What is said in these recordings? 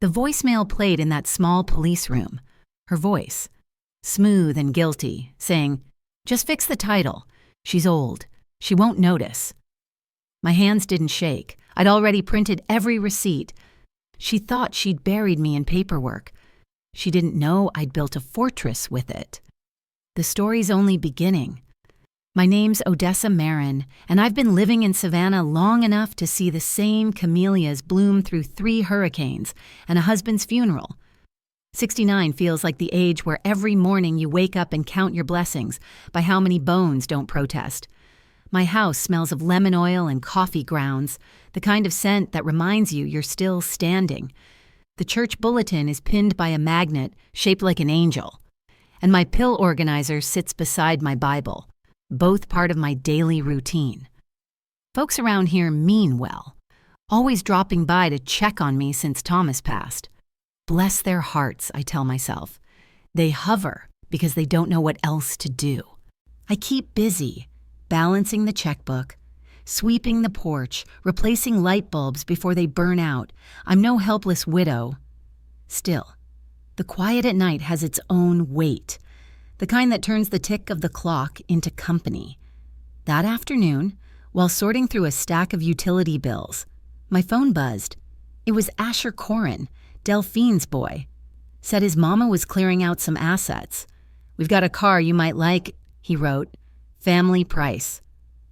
The voicemail played in that small police room. Her voice, smooth and guilty, saying, "Just fix the title. She's old. She won't notice." My hands didn't shake. I'd already printed every receipt. She thought she'd buried me in paperwork. She didn't know I'd built a fortress with it. The story's only beginning. My name's Odessa Marin, and I've been living in Savannah long enough to see the same camellias bloom through 3 hurricanes and a husband's funeral. 69 feels like the age where every morning you wake up and count your blessings by how many bones don't protest. My house smells of lemon oil and coffee grounds, the kind of scent that reminds you you're still standing. The church bulletin is pinned by a magnet shaped like an angel, and my pill organizer sits beside my Bible, both part of my daily routine. Folks around here mean well, always dropping by to check on me since Thomas passed. Bless their hearts, I tell myself. They hover because they don't know what else to do. I keep busy, balancing the checkbook, sweeping the porch, replacing light bulbs before they burn out. I'm no helpless widow. Still, the quiet at night has its own weight, the kind that turns the tick of the clock into company. That afternoon, while sorting through a stack of utility bills, my phone buzzed. It was Asher Corin, Delphine's boy. Said his mama was clearing out some assets. "We've got a car you might like," he wrote. "Family price."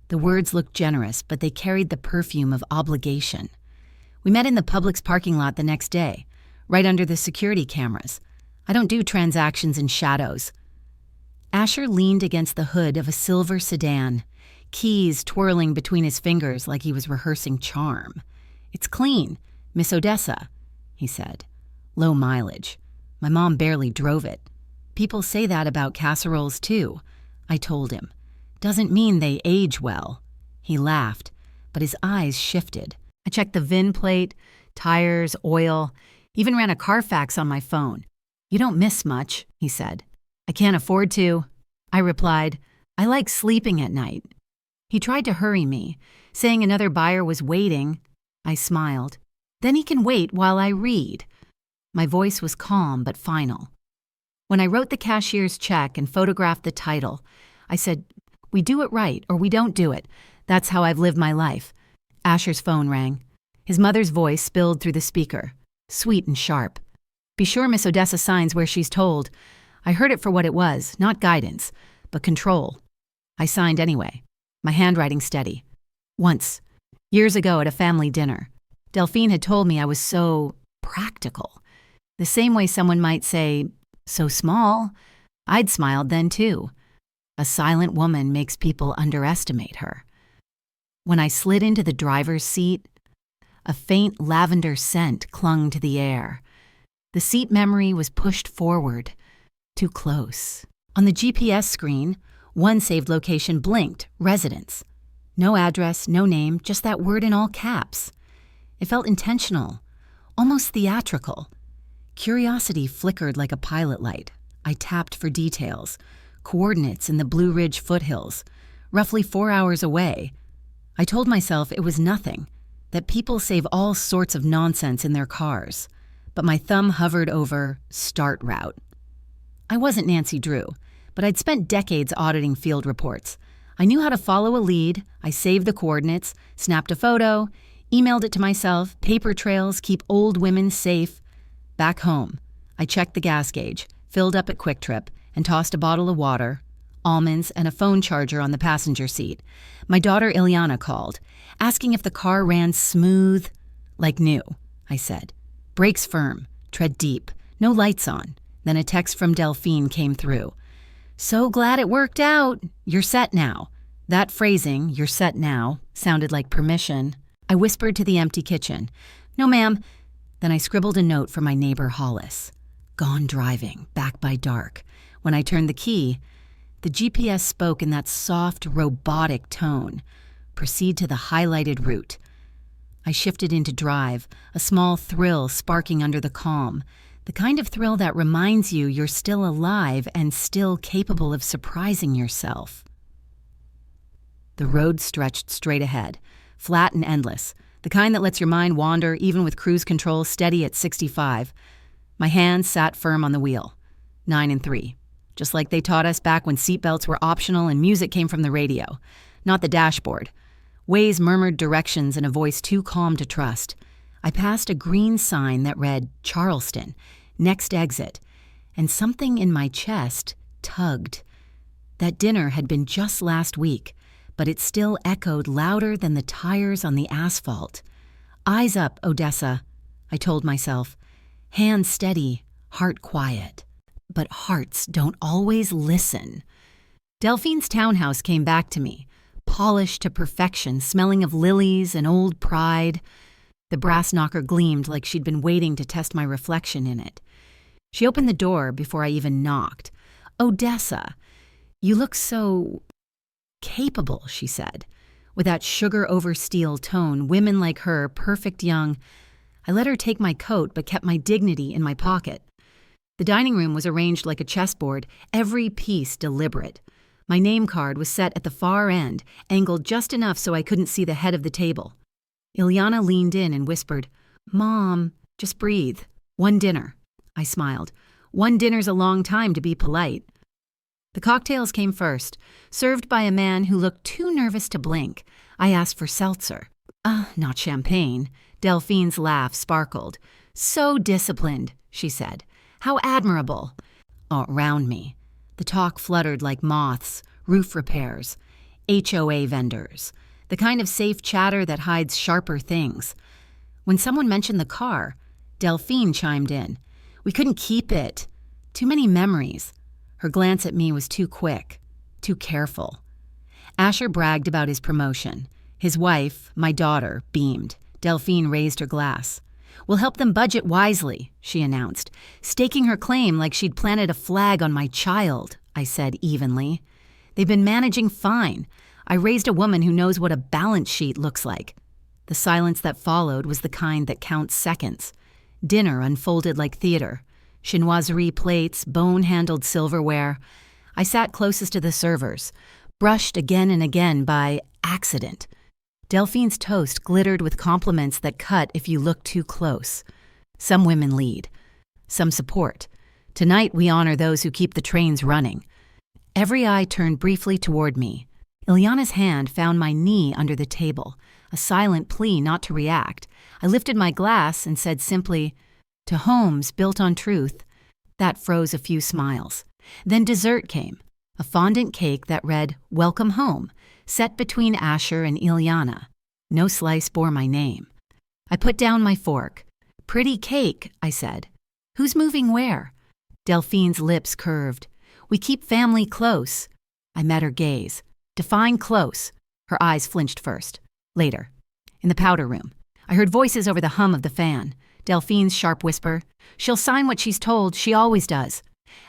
The words looked generous, but they carried the perfume of obligation. We met in the Publix parking lot the next day, right under the security cameras. I don't do transactions in shadows. Asher leaned against the hood of a silver sedan, keys twirling between his fingers like he was rehearsing charm. "It's clean, Miss Odessa," he said. "Low mileage. My mom barely drove it." "People say that about casseroles too," I told him. "Doesn't mean they age well." He laughed, but his eyes shifted. I checked the VIN plate, tires, oil, even ran a Carfax on my phone. "You don't miss much," he said. "I can't afford to." I replied, "I like sleeping at night." He tried to hurry me, saying another buyer was waiting. I smiled. "Then he can wait while I read." My voice was calm but final. When I wrote the cashier's check and photographed the title, I said, "We do it right or we don't do it. That's how I've lived my life." Asher's phone rang. His mother's voice spilled through the speaker, sweet and sharp. "Be sure Miss Odessa signs where she's told." I heard it for what it was, not guidance, but control. I signed anyway, my handwriting steady. Once, years ago at a family dinner, Delphine had told me I was so practical. The same way someone might say, "So small." I'd smiled then too. A silent woman makes people underestimate her. When I slid into the driver's seat, a faint lavender scent clung to the air. The seat memory was pushed forward, too close. On the GPS screen, one saved location blinked, residence. No address, no name, just that word in all caps. It felt intentional, almost theatrical. Curiosity flickered like a pilot light. I tapped for details. Coordinates in the Blue Ridge foothills, roughly 4 hours away. I told myself it was nothing, that people save all sorts of nonsense in their cars. But my thumb hovered over start route. I wasn't Nancy Drew, but I'd spent decades auditing field reports. I knew how to follow a lead. I saved the coordinates, snapped a photo, emailed it to myself, paper trails, keep old women safe. Back home, I checked the gas gauge, filled up at Quick Trip, and tossed a bottle of water, almonds, and a phone charger on the passenger seat. My daughter Ilyana called, asking if the car ran smooth. "Like new," I said. "Brakes firm, tread deep, no lights on." Then a text from Delphine came through. "So glad it worked out. You're set now." That phrasing, "you're set now," sounded like permission. I whispered to the empty kitchen, "No, ma'am." Then I scribbled a note for my neighbor Hollis. "Gone driving, back by dark." When I turned the key, the GPS spoke in that soft, robotic tone. "Proceed to the highlighted route." I shifted into drive, a small thrill sparking under the calm, the kind of thrill that reminds you you're still alive and still capable of surprising yourself. The road stretched straight ahead, flat and endless, the kind that lets your mind wander even with cruise control steady at 65. My hands sat firm on the wheel. 9 and 3. Just like they taught us back when seatbelts were optional and music came from the radio, not the dashboard. Waze murmured directions in a voice too calm to trust. I passed a green sign that read Charleston, next exit, and something in my chest tugged. That dinner had been just last week, but it still echoed louder than the tires on the asphalt. Eyes up, Odessa, I told myself. Hands steady, heart quiet. But hearts don't always listen. Delphine's townhouse came back to me, polished to perfection, smelling of lilies and old pride. The brass knocker gleamed like she'd been waiting to test my reflection in it. She opened the door before I even knocked. Odessa, you look so capable, she said. With that sugar-over-steel tone, women like her, perfect young. I let her take my coat but kept my dignity in my pocket. The dining room was arranged like a chessboard, every piece deliberate. My name card was set at the far end, angled just enough so I couldn't see the head of the table. Ilyana leaned in and whispered, Mom, just breathe. One dinner. I smiled. One dinner's a long time to be polite. The cocktails came first, served by a man who looked too nervous to blink. I asked for seltzer. Not champagne. Delphine's laugh sparkled. So disciplined, she said. How admirable. All around me, the talk fluttered like moths, roof repairs, HOA vendors, the kind of safe chatter that hides sharper things. When someone mentioned the car, Delphine chimed in. We couldn't keep it. Too many memories. Her glance at me was too quick, too careful. Asher bragged about his promotion. His wife, my daughter, beamed. Delphine raised her glass. We'll help them budget wisely, she announced, staking her claim like she'd planted a flag on my child, I said evenly. They've been managing fine. I raised a woman who knows what a balance sheet looks like. The silence that followed was the kind that counts seconds. Dinner unfolded like theater. Chinoiserie plates, bone-handled silverware. I sat closest to the servers, brushed again and again by accident. Delphine's toast glittered with compliments that cut if you looked too close. Some women lead. Some support. Tonight we honor those who keep the trains running. Every eye turned briefly toward me. Ilyana's hand found my knee under the table, a silent plea not to react. I lifted my glass and said simply, to homes built on truth. That froze a few smiles. Then dessert came, a fondant cake that read, Welcome Home, set between Asher and Ilyana. No slice bore my name. I put down my fork. Pretty cake, I said. Who's moving where? Delphine's lips curved. We keep family close. I met her gaze. Define close. Her eyes flinched first. Later. In the powder room. I heard voices over the hum of the fan. Delphine's sharp whisper. She'll sign what she's told. She always does.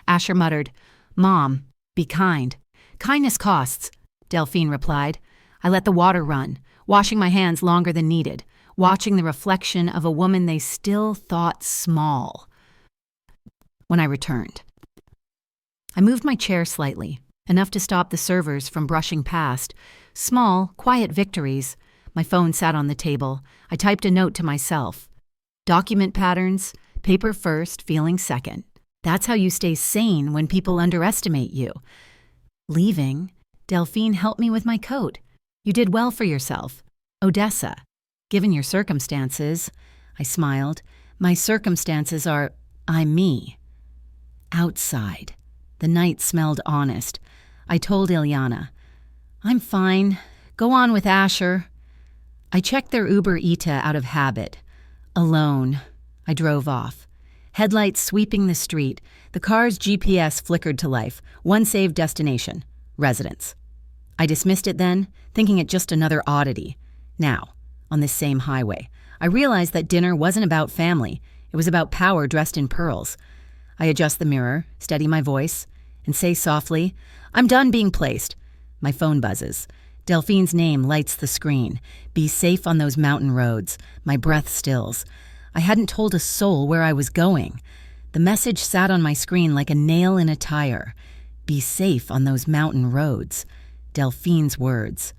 Asher muttered, Mom, be kind. Kindness costs. Delphine replied. I let the water run, washing my hands longer than needed, watching the reflection of a woman they still thought small. When I returned, I moved my chair slightly, enough to stop the servers from brushing past. Small, quiet victories. My phone sat on the table. I typed a note to myself. Document patterns, paper first, feeling second. That's how you stay sane when people underestimate you. Leaving, Delphine helped me with my coat. You did well for yourself. Odessa. Given your circumstances, I smiled. My circumstances are, I'm me. Outside. The night smelled honest. I told Ilyana, I'm fine. Go on with Asher. I checked their Uber Eats out of habit. Alone. I drove off. Headlights sweeping the street. The car's GPS flickered to life. One saved destination. Residence. I dismissed it then, thinking it just another oddity. Now, on this same highway, I realized that dinner wasn't about family. It was about power dressed in pearls. I adjust the mirror, steady my voice, and say softly, I'm done being placed. My phone buzzes. Delphine's name lights the screen. Be safe on those mountain roads. My breath stills. I hadn't told a soul where I was going. The message sat on my screen like a nail in a tire. Be safe on those mountain roads. Delphine's words.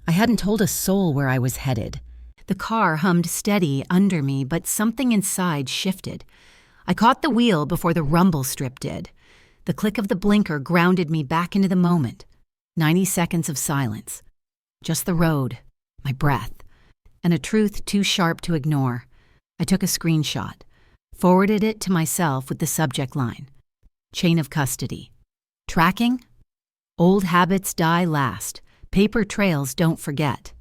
I hadn't told a soul where I was headed. The car hummed steady under me, but something inside shifted. I caught the wheel before the rumble strip did. The click of the blinker grounded me back into the moment. 90 seconds of silence. Just the road, my breath, and a truth too sharp to ignore. I took a screenshot, forwarded it to myself with the subject line: chain of custody. Tracking? Old habits die last. Paper trails don't forget.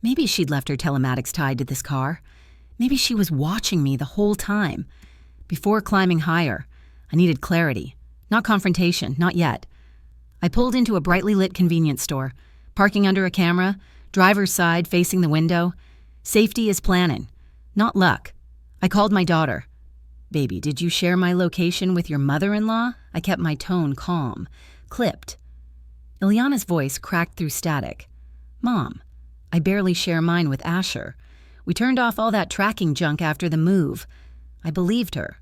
Maybe she'd left her telematics tied to this car. Maybe she was watching me the whole time. Before climbing higher, I needed clarity, not confrontation, not yet. I pulled into a brightly lit convenience store, parking under a camera, driver's side facing the window. Safety is planning, not luck. I called my daughter. "Baby, did you share my location with your mother-in-law?" I kept my tone calm, clipped. Ilyana's voice cracked through static. "Mom, I barely share mine with Asher. We turned off all that tracking junk after the move." I believed her.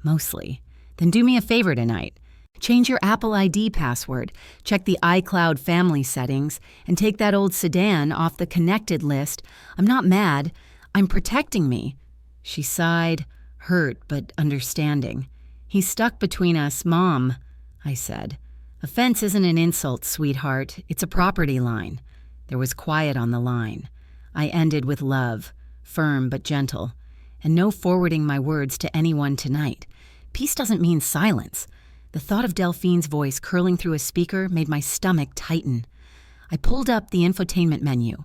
Mostly. "Then do me a favor tonight. Change your Apple ID password, check the iCloud family settings, and take that old sedan off the connected list. I'm not mad. I'm protecting me." She sighed, hurt but understanding. "He's stuck between us, Mom," I said. "A fence isn't an insult, sweetheart. It's a property line." There was quiet on the line. I ended with love, firm but gentle, and no forwarding my words to anyone tonight. Peace doesn't mean silence. The thought of Delphine's voice curling through a speaker made my stomach tighten. I pulled up the infotainment menu.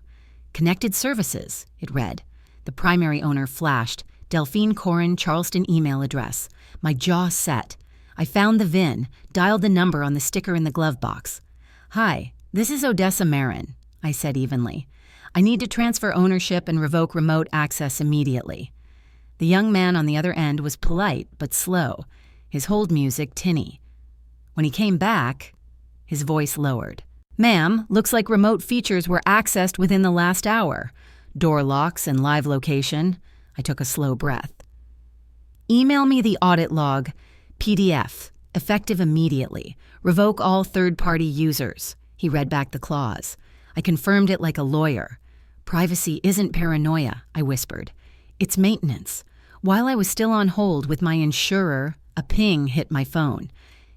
"Connected services," it read. The primary owner flashed, Delphine Corin, Charleston email address. My jaw set. I found the VIN, dialed the number on the sticker in the glove box. "Hi, this is Odessa Marin," I said evenly. "I need to transfer ownership and revoke remote access immediately." The young man on the other end was polite but slow, his hold music tinny. When he came back, his voice lowered. "Ma'am, looks like remote features were accessed within the last hour. Door locks and live location." I took a slow breath. "Email me the audit log, PDF, effective immediately. Revoke all third-party users." He read back the clause. I confirmed it like a lawyer. "Privacy isn't paranoia," I whispered. "It's maintenance." While I was still on hold with my insurer, a ping hit my phone.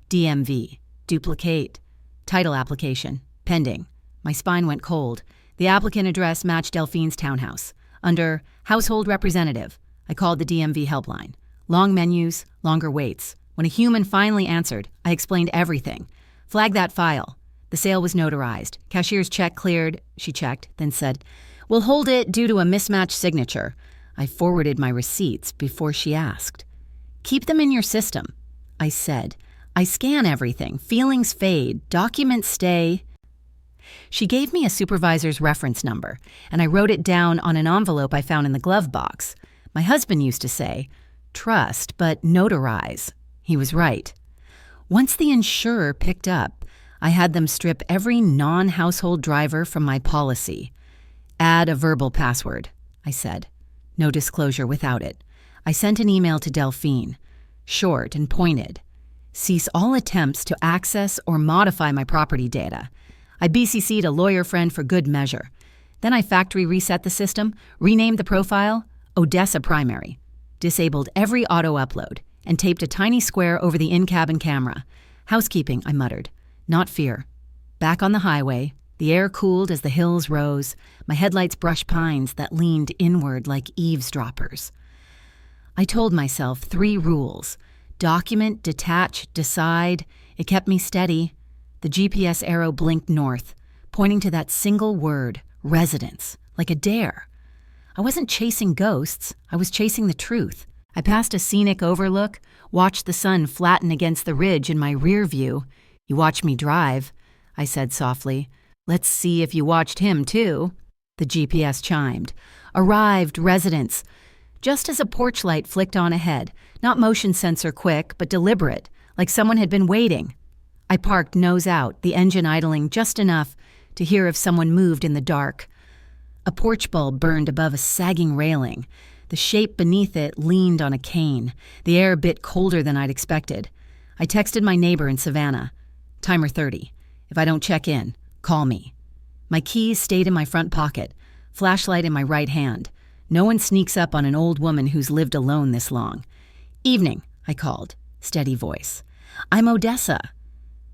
DMV, duplicate, title application, pending. My spine went cold. The applicant address matched Delphine's townhouse. Under household representative, I called the DMV helpline. Long menus, longer waits. When a human finally answered, I explained everything. "Flag that file." The sale was notarized. Cashier's check cleared. She checked, then said, "We'll hold it due to a mismatched signature." I forwarded my receipts before she asked. "Keep them in your system," I said. "I scan everything. Feelings fade. Documents stay." She gave me a supervisor's reference number, and I wrote it down on an envelope I found in the glove box. My husband used to say, "Trust, but notarize." He was right. Once the insurer picked up, I had them strip every non-household driver from my policy. "Add a verbal password," I said. No disclosure without it. I sent an email to Delphine, short and pointed. "Cease all attempts to access or modify my property data." I BCC'd a lawyer friend for good measure. Then I factory reset the system, renamed the profile Odessa Primary, disabled every auto upload, and taped a tiny square over the in-cabin camera. "Housekeeping," I muttered, not fear. Back on the highway, the air cooled as the hills rose. My headlights brushed pines that leaned inward like eavesdroppers. I told myself 3 rules. Document, detach, decide. It kept me steady. The GPS arrow blinked north, pointing to that single word, residence, like a dare. I wasn't chasing ghosts. I was chasing the truth. I passed a scenic overlook, watched the sun flatten against the ridge in my rear view. "You watched me drive," I said softly. "Let's see if you watched him, too." The GPS chimed. Arrived, residence. Just as a porch light flicked on ahead, not motion sensor quick, but deliberate, like someone had been waiting. I parked nose out, the engine idling just enough to hear if someone moved in the dark. A porch bulb burned above a sagging railing. The shape beneath it leaned on a cane. The air bit colder than I'd expected. I texted my neighbor in Savannah. "Timer 30. If I don't check in, call me." My keys stayed in my front pocket, flashlight in my right hand. No one sneaks up on an old woman who's lived alone this long. "Evening," I called, steady voice. "I'm Odessa."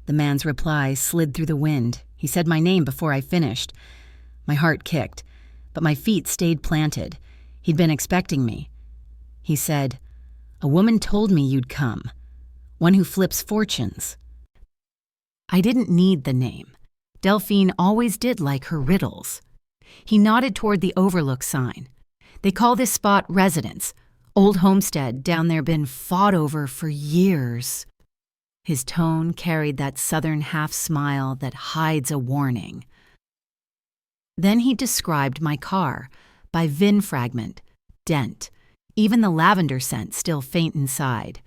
The man's reply slid through the wind. He said my name before I finished. My heart kicked, but my feet stayed planted. He'd been expecting me. He said, "A woman told me you'd come. One who flips fortunes." I didn't need the name. Delphine always did like her riddles. He nodded toward the overlook sign. "They call this spot Residence. Old homestead down there been fought over for years." His tone carried that southern half-smile that hides a warning. Then he described my car by VIN fragment, dent, even the lavender scent still faint inside.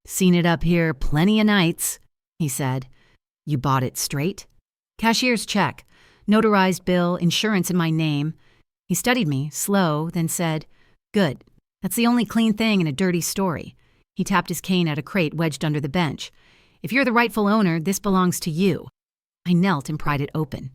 "Seen it up here plenty of nights," he said. "You bought it straight?" "Cashier's check, notarized bill, insurance in my name." He studied me, slow, then said, "Good. That's the only clean thing in a dirty story." He tapped his cane at a crate wedged under the bench. "If you're the rightful owner, this belongs to you." I knelt and pried it open.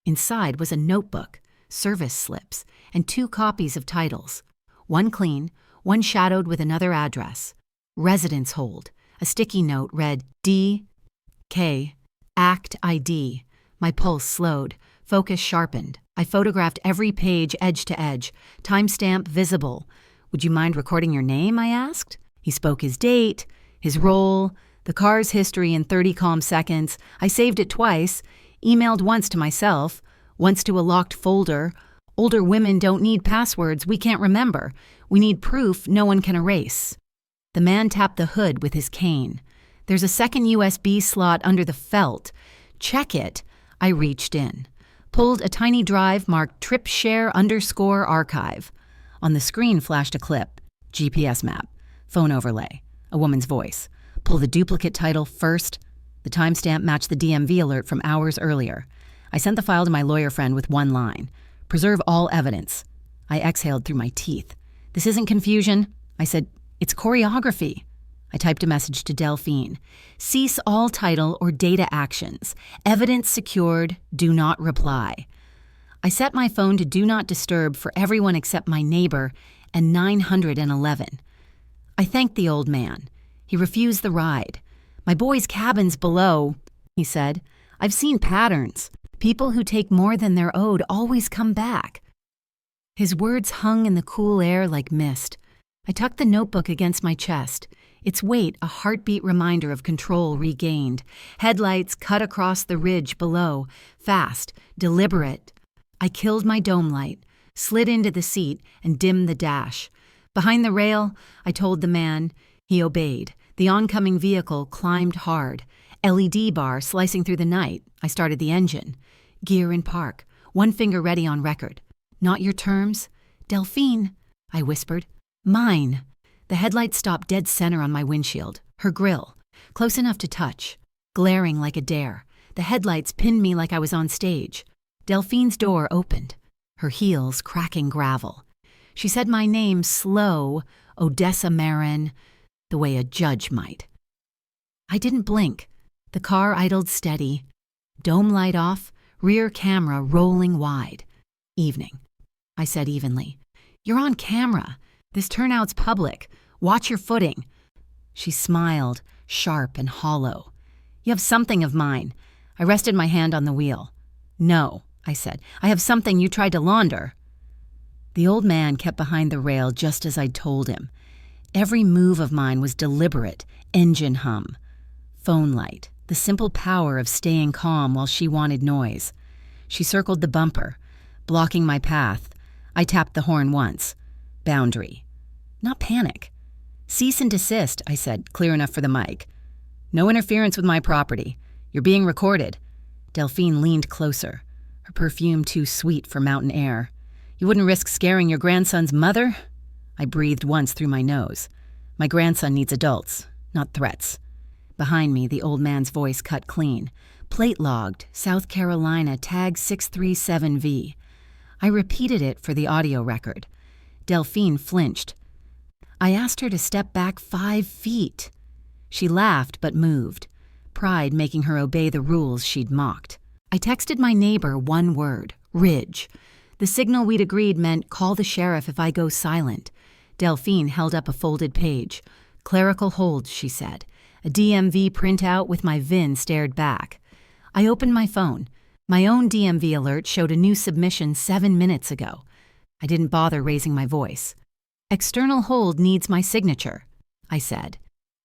Inside was a notebook, service slips, and 2 copies of titles. One clean, one shadowed with another address. Residence hold. A sticky note read D.K. Act ID. My pulse slowed. Focus sharpened. I photographed every page edge to edge. Timestamp visible. "Would you mind recording your name?" I asked. He spoke his date, his role, the car's history in 30 calm seconds. I saved it twice, emailed once to myself, once to a locked folder. Older women don't need passwords we can't remember. We need proof no one can erase. The man tapped the hood with his cane. "There's a second USB slot under the felt. Check it." I reached in, pulled a tiny drive marked TripShare_archive. On the screen flashed a clip, GPS map, phone overlay, a woman's voice. Pull the duplicate title first. The timestamp matched the DMV alert from hours earlier. I sent the file to my lawyer friend with one line: "Preserve all evidence." I exhaled through my teeth. "This isn't confusion." I said, "It's choreography." I typed a message to Delphine. "Cease all title or data actions. Evidence secured. Do not reply." I set my phone to do not disturb for everyone except my neighbor and 911. I thanked the old man. He refused the ride. "My boy's cabin's below," he said. "I've seen patterns. People who take more than they're owed always come back." His words hung in the cool air like mist. I tucked the notebook against my chest, its weight a heartbeat reminder of control regained. Headlights cut across the ridge below, fast, deliberate. I killed my dome light, slid into the seat, and dimmed the dash. Behind the rail, I told the man. He obeyed. The oncoming vehicle climbed hard. LED bar slicing through the night. I started the engine. Gear in park, one finger ready on record. "Not your terms?" "Delphine," I whispered. "Mine." The headlight stopped dead center on my windshield, her grill, close enough to touch, glaring like a dare. The headlights pinned me like I was on stage. Delphine's door opened, her heels cracking gravel. She said my name slow, Odessa Marin, the way a judge might. I didn't blink. The car idled steady. Dome light off, rear camera rolling wide. "Evening," I said evenly. "You're on camera. This turnout's public. Watch your footing." She smiled, sharp and hollow. "You have something of mine." I rested my hand on the wheel. "No," I said. "I have something you tried to launder." The old man kept behind the rail just as I'd told him. Every move of mine was deliberate, engine hum. Phone light, the simple power of staying calm while she wanted noise. She circled the bumper, blocking my path. I tapped the horn once. Boundary. Not panic. "Cease and desist," I said, clear enough for the mic. "No interference with my property. You're being recorded." Delphine leaned closer, her perfume too sweet for mountain air. "You wouldn't risk scaring your grandson's mother?" I breathed once through my nose. "My grandson needs adults, not threats." Behind me, the old man's voice cut clean. "Plate logged, South Carolina, tag 637V. I repeated it for the audio record. Delphine flinched. I asked her to step back 5 feet. She laughed but moved, pride making her obey the rules she'd mocked. I texted my neighbor one word, Ridge. The signal we'd agreed meant call the sheriff if I go silent. Delphine held up a folded page. Clerical hold, she said. A DMV printout with my VIN stared back. I opened my phone. My own DMV alert showed a new submission 7 minutes ago. I didn't bother raising my voice. External hold needs my signature, I said.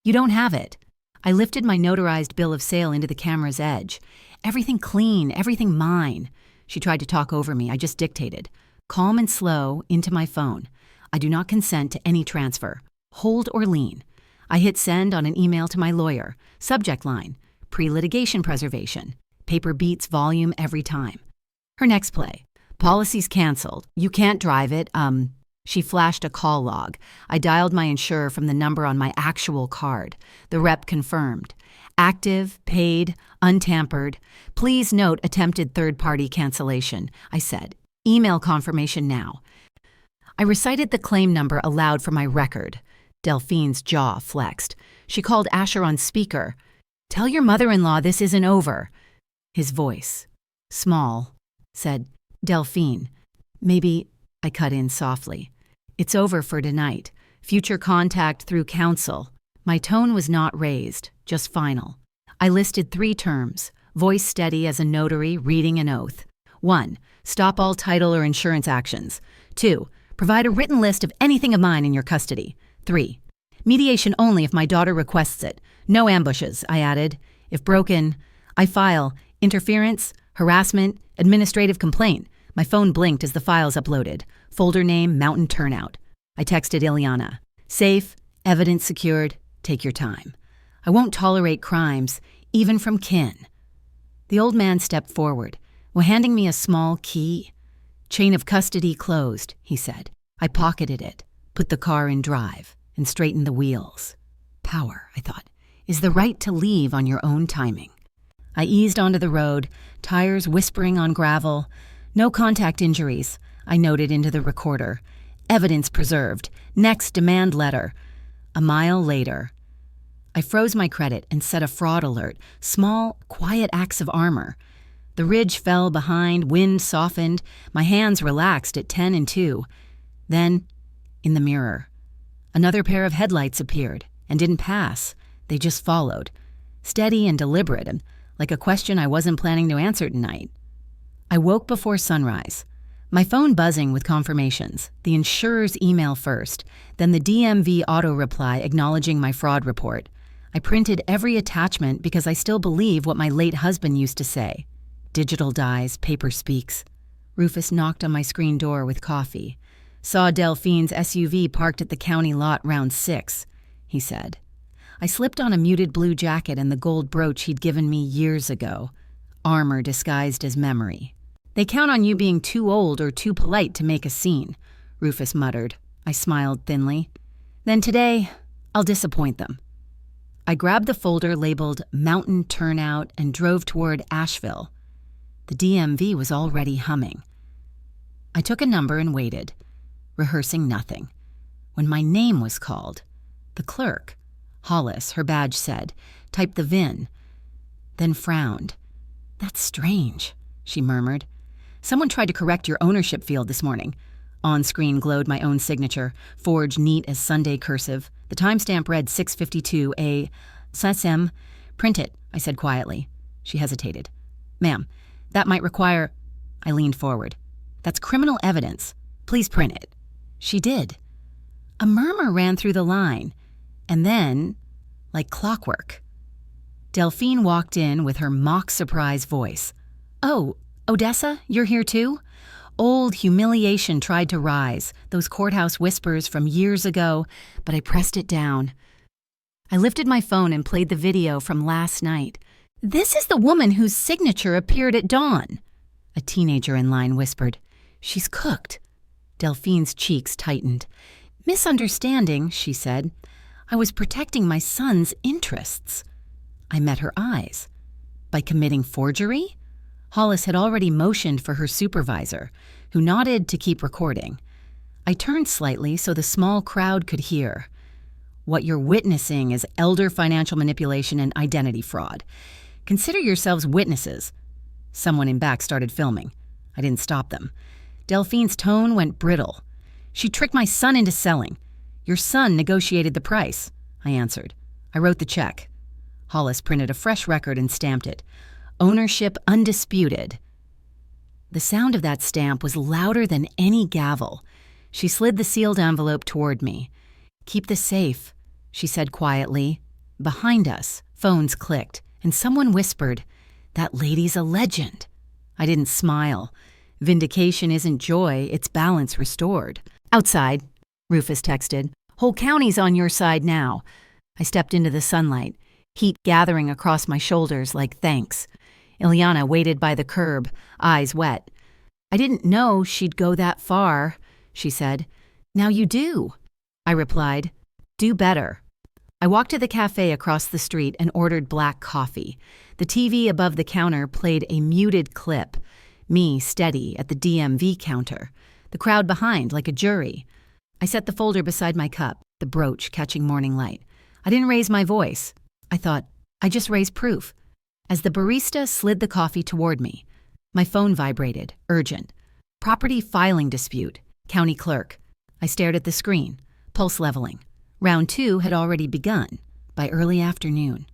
You don't have it. I lifted my notarized bill of sale into the camera's edge. Everything clean, everything mine. She tried to talk over me. I just dictated. Calm and slow, into my phone. I do not consent to any transfer. Hold or lien. I hit send on an email to my lawyer. Subject line, pre-litigation preservation. Paper beats volume every time. Her next play. Policy's canceled. You can't drive it. She flashed a call log. I dialed my insurer from the number on my actual card. The rep confirmed. Active, paid, untampered. Please note attempted third-party cancellation, I said. Email confirmation now. I recited the claim number aloud for my record. Delphine's jaw flexed. She called Asher on speaker. Tell your mother-in-law this isn't over. His voice, small, said, Delphine, maybe, I cut in softly. It's over for tonight. Future contact through counsel. My tone was not raised, just final. I listed 3 terms, voice steady as a notary reading an oath. 1. Stop all title or insurance actions. 2. Provide a written list of anything of mine in your custody. 3. Mediation only if my daughter requests it. No ambushes, I added. If broken, I file interference, harassment, administrative complaint. My phone blinked as the files uploaded. Folder name, Mountain Turnout. I texted Ileana. Safe, evidence secured, take your time. I won't tolerate crimes, even from kin. The old man stepped forward, while handing me a small key. Chain of custody closed, he said. I pocketed it, put the car in drive, and straightened the wheels. Power, I thought, is the right to leave on your own timing. I eased onto the road, tires whispering on gravel. No contact injuries, I noted into the recorder. Evidence preserved. Next demand letter. A mile later. I froze my credit and set a fraud alert. Small, quiet acts of armor. The ridge fell behind, wind softened. My hands relaxed at 10 and 2. Then, in the mirror, another pair of headlights appeared and didn't pass. They just followed. Steady and deliberate, and like a question I wasn't planning to answer tonight. I woke before sunrise. My phone buzzing with confirmations, the insurer's email first, then the DMV auto-reply acknowledging my fraud report. I printed every attachment because I still believe what my late husband used to say. Digital dies, paper speaks. Rufus knocked on my screen door with coffee. Saw Delphine's SUV parked at the county lot round 6, he said. I slipped on a muted blue jacket and the gold brooch he'd given me years ago. Armor disguised as memory. They count on you being too old or too polite to make a scene, Rufus muttered. I smiled thinly. Then today, I'll disappoint them. I grabbed the folder labeled Mountain Turnout and drove toward Asheville. The DMV was already humming. I took a number and waited, rehearsing nothing. When my name was called, the clerk, Hollis, her badge said, typed the VIN, then frowned. That's strange, she murmured. Someone tried to correct your ownership field this morning. On screen glowed my own signature, forged neat as Sunday cursive. The timestamp read 6:52 A. SSM. Print it, I said quietly. She hesitated. Ma'am, that might require... I leaned forward. That's criminal evidence. Please print it. She did. A murmur ran through the line. And then, like clockwork, Delphine walked in with her mock surprise voice. Oh, Odessa, you're here too? Old humiliation tried to rise, those courthouse whispers from years ago, but I pressed it down. I lifted my phone and played the video from last night. This is the woman whose signature appeared at dawn, a teenager in line whispered. She's cooked. Delphine's cheeks tightened. Misunderstanding, she said. I was protecting my son's interests. I met her eyes. By committing forgery? Hollis had already motioned for her supervisor, who nodded to keep recording. I turned slightly so the small crowd could hear. What you're witnessing is elder financial manipulation and identity fraud. Consider yourselves witnesses. Someone in back started filming. I didn't stop them. Delphine's tone went brittle. She tricked my son into selling. Your son negotiated the price, I answered. I wrote the check. Hollis printed a fresh record and stamped it. Ownership undisputed. The sound of that stamp was louder than any gavel. She slid the sealed envelope toward me. Keep this safe, she said quietly. Behind us, phones clicked, and someone whispered, That lady's a legend. I didn't smile. Vindication isn't joy, it's balance restored. Outside, Rufus texted. Whole county's on your side now. I stepped into the sunlight, heat gathering across my shoulders like thanks. Ileana waited by the curb, eyes wet. I didn't know she'd go that far, she said. Now you do, I replied. Do better. I walked to the cafe across the street and ordered black coffee. The TV above the counter played a muted clip, me steady at the DMV counter, the crowd behind like a jury. I set the folder beside my cup, the brooch catching morning light. I didn't raise my voice. I thought, I just raised proof. As the barista slid the coffee toward me, my phone vibrated, urgent. Property filing dispute, county clerk. I stared at the screen, pulse leveling. Round 2 had already begun, by early afternoon.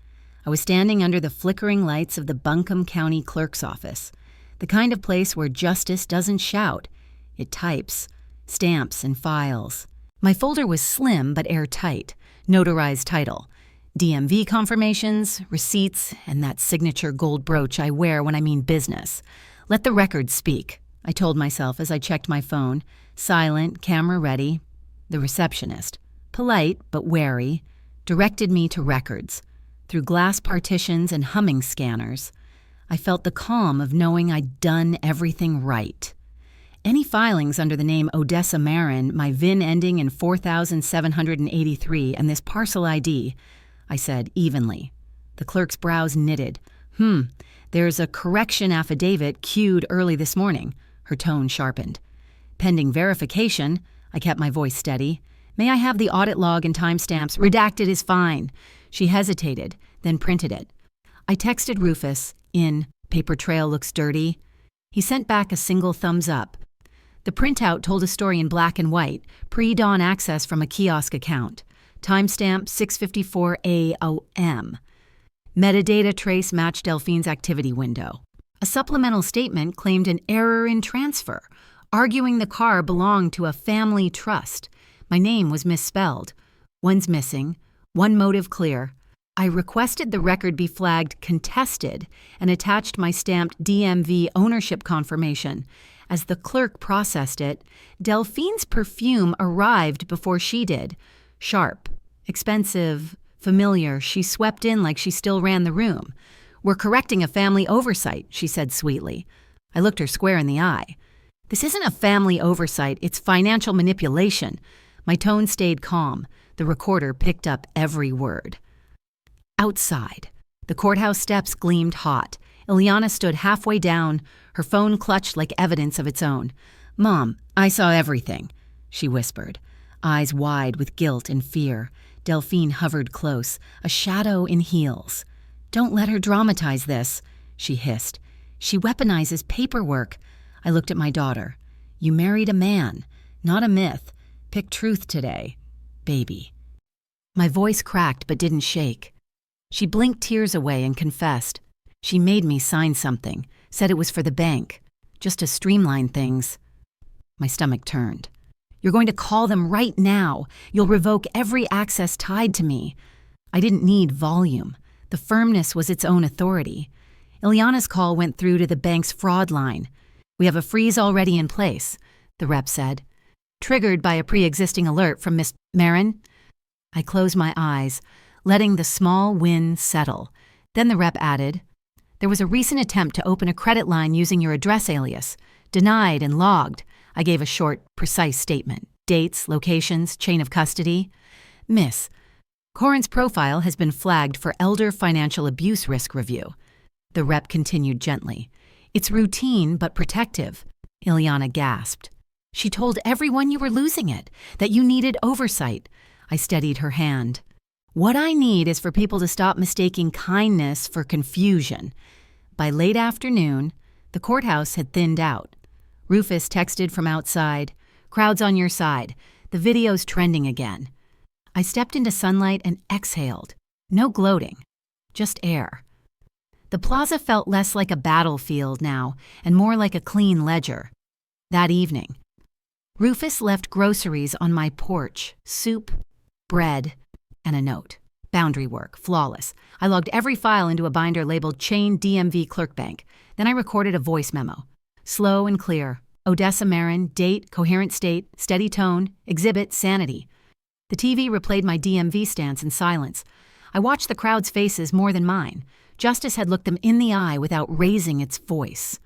I was standing under the flickering lights of the Buncombe County Clerk's office, the kind of place where justice doesn't shout. It types, stamps, and files. My folder was slim but airtight, notarized title. DMV confirmations, receipts, and that signature gold brooch I wear when I mean business. Let the record speak, I told myself as I checked my phone, silent, camera ready. The receptionist, polite but wary, directed me to records. Through glass partitions and humming scanners, I felt the calm of knowing I'd done everything right. Any filings under the name Odessa Marin, my VIN ending in 4783, and this parcel ID, I said evenly. The clerk's brows knitted. There's a correction affidavit queued early this morning. Her tone sharpened. Pending verification, I kept my voice steady. May I have the audit log and timestamps? Redacted is fine. She hesitated, then printed it. I texted Rufus, paper trail looks dirty. He sent back a single thumbs up. The printout told a story in black and white, pre-dawn access from a kiosk account. Timestamp 6:54 a.m. Metadata trace matched Delphine's activity window. A supplemental statement claimed an error in transfer, arguing the car belonged to a family trust. My name was misspelled. One's missing, one motive clear. I requested the record be flagged contested and attached my stamped DMV ownership confirmation. As the clerk processed it, Delphine's perfume arrived before she did. Sharp, expensive, familiar, she swept in like she still ran the room. We're correcting a family oversight, she said sweetly. I looked her square in the eye. This isn't a family oversight, it's financial manipulation. My tone stayed calm. The recorder picked up every word. Outside, the courthouse steps gleamed hot. Ileana stood halfway down, her phone clutched like evidence of its own. Mom, I saw everything, she whispered, eyes wide with guilt and fear. Delphine hovered close, a shadow in heels. Don't let her dramatize this, she hissed. She weaponizes paperwork. I looked at my daughter. You married a man, not a myth. Pick truth today, baby. My voice cracked but didn't shake. She blinked tears away and confessed. She made me sign something, said it was for the bank, just to streamline things. My stomach turned. You're going to call them right now. You'll revoke every access tied to me. I didn't need volume. The firmness was its own authority. Ileana's call went through to the bank's fraud line. We have a freeze already in place, the rep said. Triggered by a pre-existing alert from Miss Marin? I closed my eyes, letting the small win settle. Then the rep added, there was a recent attempt to open a credit line using your address alias. Denied and logged. I gave a short, precise statement. Dates, locations, chain of custody. Miss, Corin's profile has been flagged for elder financial abuse risk review. The rep continued gently. It's routine but protective. Ileana gasped. She told everyone you were losing it, that you needed oversight. I steadied her hand. What I need is for people to stop mistaking kindness for confusion. By late afternoon, the courthouse had thinned out. Rufus texted from outside. "Crowd's on your side. The video's trending again." I stepped into sunlight and exhaled. No gloating, just air. The plaza felt less like a battlefield now and more like a clean ledger. That evening, Rufus left groceries on my porch, soup, bread, and a note. Boundary work, flawless. I logged every file into a binder labeled Chain DMV Clerk Bank. Then I recorded a voice memo. Slow and clear. Odessa Marin, date, coherent state, steady tone, exhibit, sanity. The TV replayed my DMV stance in silence. I watched the crowd's faces more than mine. Justice had looked them in the eye without raising its voice.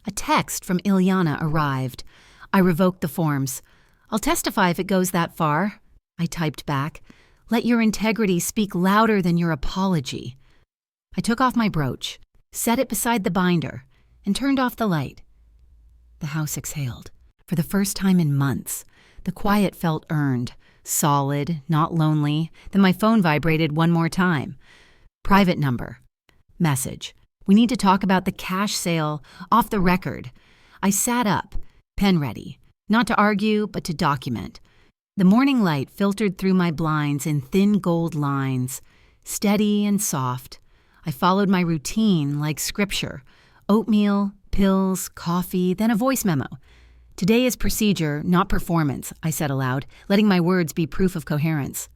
A text from Ilyana arrived. I revoked the forms. "I'll testify if it goes that far," I typed back. "Let your integrity speak louder than your apology." I took off my brooch, set it beside the binder, and turned off the light. The house exhaled. For the first time in months, the quiet felt earned, solid, not lonely. Then my phone vibrated one more time. Private number. Message. "We need to talk about the cash sale, off the record." I sat up, pen ready, not to argue, but to document. The morning light filtered through my blinds in thin gold lines, steady and soft. I followed my routine like scripture. Oatmeal, pills, coffee, then a voice memo. "Today is procedure, not performance," I said aloud, letting my words be proof of coherence.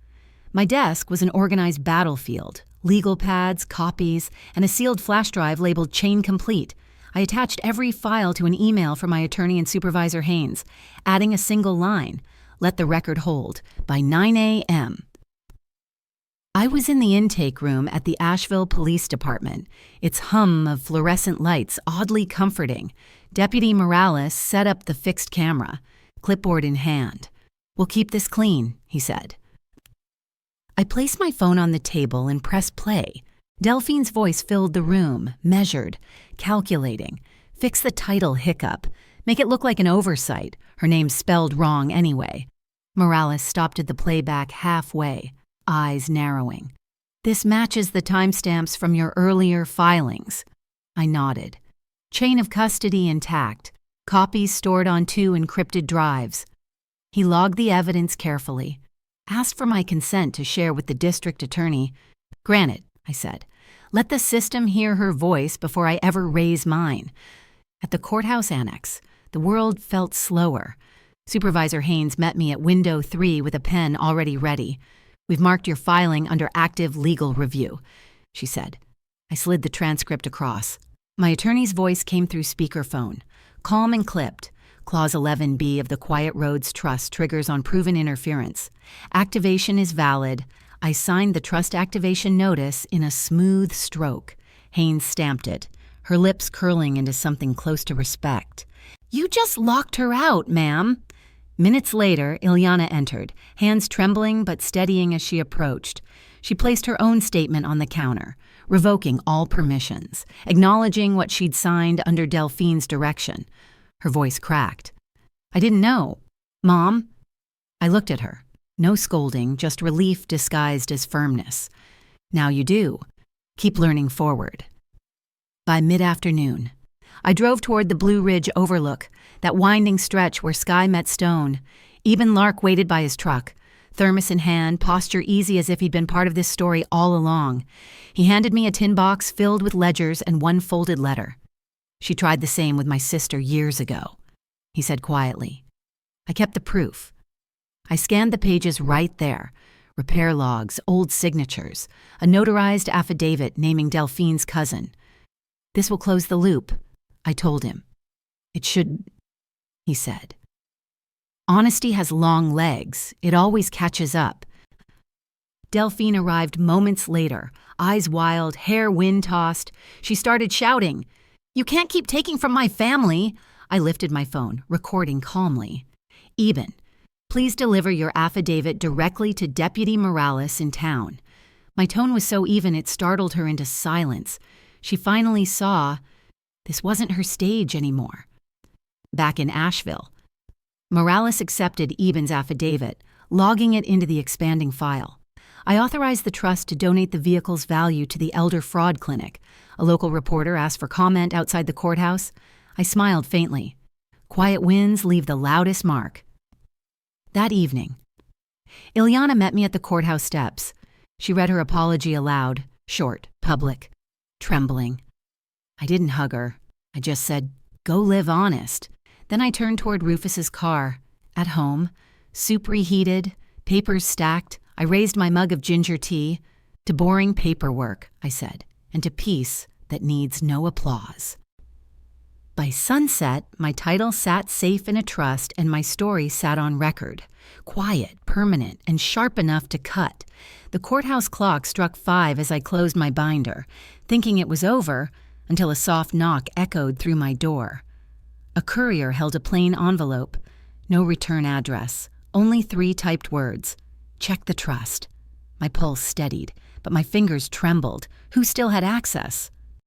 My desk was an organized battlefield. Legal pads, copies, and a sealed flash drive labeled Chain Complete. I attached every file to an email from my attorney and supervisor Haynes, adding a single line, "Let the record hold, by 9 a.m. I was in the intake room at the Asheville Police Department, its hum of fluorescent lights oddly comforting. Deputy Morales set up the fixed camera, clipboard in hand. "We'll keep this clean," he said. I placed my phone on the table and pressed play. Delphine's voice filled the room, measured, calculating. "Fix the title hiccup. Make it look like an oversight. Her name's spelled wrong anyway." Morales stopped at the playback halfway, eyes narrowing. "This matches the timestamps from your earlier filings." I nodded. "Chain of custody intact. Copies stored on 2 encrypted drives." He logged the evidence carefully. Asked for my consent to share with the district attorney. "Granted," I said. "Let the system hear her voice before I ever raise mine." At the courthouse annex, the world felt slower. Supervisor Haynes met me at window 3 with a pen already ready. "We've marked your filing under active legal review," she said. I slid the transcript across. My attorney's voice came through speakerphone, calm and clipped. Clause 11B of the Quiet Roads Trust triggers on proven interference. Activation is valid. I signed the trust activation notice in a smooth stroke. Haynes stamped it, her lips curling into something close to respect. "You just locked her out, ma'am." Minutes later, Ilyana entered, hands trembling but steadying as she approached. She placed her own statement on the counter, revoking all permissions, acknowledging what she'd signed under Delphine's direction. Her voice cracked. "I didn't know. Mom?" I looked at her. No scolding, just relief disguised as firmness. "Now you do. Keep learning forward." By mid-afternoon, I drove toward the Blue Ridge overlook, that winding stretch where sky met stone. Eben Lark waited by his truck, thermos in hand, posture easy as if he'd been part of this story all along. He handed me a tin box filled with ledgers and one folded letter. "She tried the same with my sister years ago," he said quietly. I kept the proof. I scanned the pages right there. Repair logs, old signatures, a notarized affidavit naming Delphine's cousin. "This will close the loop," I told him. "It should," he said. "Honesty has long legs. It always catches up." Delphine arrived moments later, eyes wild, hair wind-tossed. She started shouting, "You can't keep taking from my family." I lifted my phone, recording calmly. "Eben, please deliver your affidavit directly to Deputy Morales in town." My tone was so even it startled her into silence. She finally saw this wasn't her stage anymore. Back in Asheville, Morales accepted Eben's affidavit, logging it into the expanding file. I authorized the trust to donate the vehicle's value to the Elder Fraud Clinic. A local reporter asked for comment outside the courthouse. I smiled faintly. Quiet wins leave the loudest mark. That evening, Ilyana met me at the courthouse steps. She read her apology aloud, short, public, trembling. I didn't hug her. I just said, "Go live honest." Then I turned toward Rufus's car. At home, soup reheated, papers stacked, I raised my mug of ginger tea. To boring paperwork, I said, and to peace that needs no applause. By sunset, my title sat safe in a trust and my story sat on record. Quiet, permanent, and sharp enough to cut. The courthouse clock struck 5 as I closed my binder, thinking it was over until a soft knock echoed through my door. A courier held a plain envelope. No return address. Only 3 typed words. Check the trust. My pulse steadied, but my fingers trembled. Who still had access?